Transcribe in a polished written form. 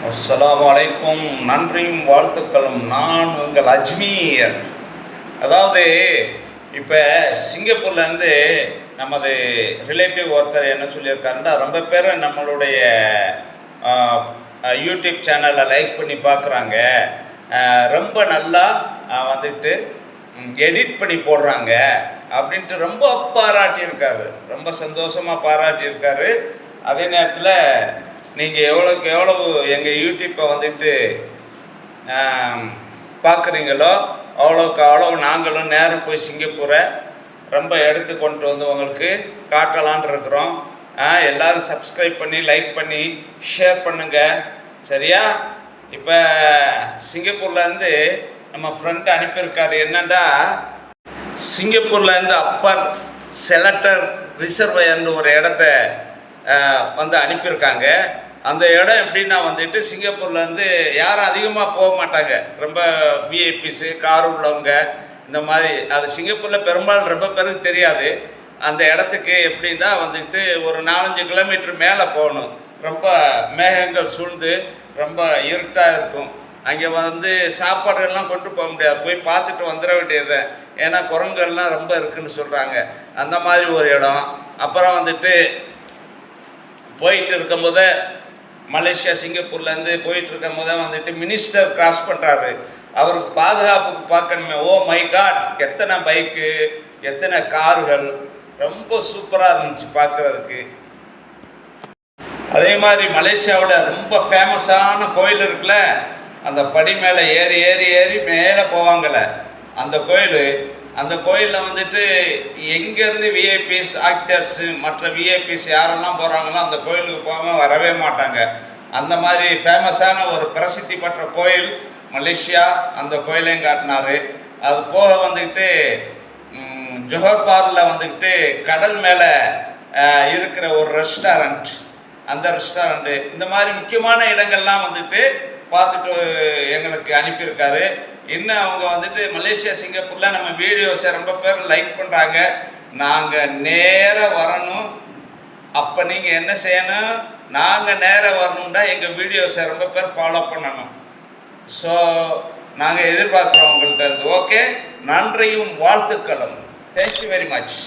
அஸ்ஸலாமு அலைக்கும். நன்றியும் வாழ்த்துக்களும். நான் உங்கள் அஜ்மீர். அதாவது இப்போ சிங்கப்பூர்லேருந்து நமது ரிலேட்டிவ் ஒருத்தர் என்ன சொல்லியிருக்காருன்னா, ரொம்ப பேர் நம்மளுடைய யூடியூப் சேனலை லைக் பண்ணி பார்க்குறாங்க, ரொம்ப நல்லா வந்துட்டு எடிட் பண்ணி போடுறாங்க அப்படின்ட்டு ரொம்ப பாராட்டியிருக்காரு. ரொம்ப சந்தோஷமாக பாராட்டியிருக்காரு. அதே நேரத்தில் நீங்கள் எவ்வளோக்கு எவ்வளவு எங்கள் யூடியூப்பை வந்துட்டு பார்க்குறீங்களோ அவ்வளோக்கு அவ்வளோ நாங்களும் நேரம் போய் சிங்கப்பூரை ரொம்ப எடுத்து கொண்டு வந்து உங்களுக்கு காட்டலான் இருக்கிறோம். எல்லோரும் சப்ஸ்கிரைப் பண்ணி லைக் பண்ணி ஷேர் பண்ணுங்கள், சரியா? இப்போ சிங்கப்பூர்லேருந்து நம்ம ஃப்ரெண்டு அனுப்பியிருக்காரு. என்னென்னா, சிங்கப்பூர்லேருந்து அப்பர் செலக்டர் ரிசர்வயர்னு ஒரு இடத்த வந்து அனுப்பியிருக்காங்க. அந்த இடம் எப்படின்னா வந்துட்டு, சிங்கப்பூர்லேருந்து யாரும் அதிகமாக போக மாட்டாங்க, ரொம்ப விஐபிஸு கார் உள்ளவங்க இந்த மாதிரி. அது சிங்கப்பூரில் பெரும்பாலும் ரொம்ப பேருக்கு தெரியாது. அந்த இடத்துக்கு எப்படின்னா வந்துட்டு ஒரு 4-5 கிலோமீட்டர் மேலே போகணும். ரொம்ப மேகங்கள் சூழ்ந்து ரொம்ப இருட்டாக இருக்கும். அங்கே வந்து சாப்பாடுகள்லாம் கொண்டு போக முடியாது, போய் பார்த்துட்டு வந்துட வேண்டியது. ஏன்னா குரங்குகள்லாம் ரொம்ப இருக்குதுன்னு சொல்கிறாங்க. அந்த மாதிரி ஒரு இடம். அப்புறம் வந்துட்டு போயிட்டு இருக்கும்போதே மலேசியா சிங்கப்பூர்லேருந்து போயிட்டு இருக்கும் போதே வந்துட்டு மினிஸ்டர் கிராஸ் பண்ணுறாரு. அவருக்கு பாதுகாப்புக்கு பார்க்கணுமே. ஓ மை காட், எத்தனை பைக்கு, எத்தனை கார்கள், ரொம்ப சூப்பராக இருந்துச்சு பார்க்குறதுக்கு. அதே மாதிரி மலேசியாவில் ரொம்ப ஃபேமஸான கோயில் இருக்குல்ல, அந்த படி மேலே ஏறி ஏறி ஏறி மேலே போவாங்கள்ல அந்த கோயில். அந்த கோயிலில் வந்துட்டு எங்கேருந்து விஐபிஸ் ஆக்டர்ஸு மற்ற விஐபிஸ் யாரெல்லாம் போகிறாங்களோ அந்த கோயிலுக்கு போகாமல் வரவே மாட்டாங்க. அந்த மாதிரி ஃபேமஸான ஒரு பிரசித்தி பெற்ற கோயில் மலேசியா. அந்த கோயிலையும் காட்டினார். அது போக வந்துக்கிட்டு ஜோஹர் பார்க்கில் வந்துக்கிட்டு கடல் மேலே இருக்கிற ஒரு ரெஸ்டாரண்ட், அந்த ரெஸ்டாரண்ட்டு, இந்த மாதிரி முக்கியமான இடங்கள்லாம் வந்துட்டு பார்த்துட்டு எங்களுக்கு அனுப்பியிருக்காரு. இன்னும் அவங்க வந்துட்டு மலேசியா சிங்கப்பூரில் நம்ம வீடியோஸை ரொம்ப பேர் லைக் பண்ணுறாங்க. நாங்கள் நேராக வரணும். அப்போ நீங்கள் என்ன செய்யணும், நாங்கள் நேராக வரணும்னா எங்கள் வீடியோஸை ரொம்ப பேர் ஃபாலோ பண்ணணும். ஸோ நாங்கள் எதிர்பார்க்குறோம் உங்கள்கிட்ட இருந்து. ஓகே, நன்றியும் வாழ்த்துக்களும். Thank you very much.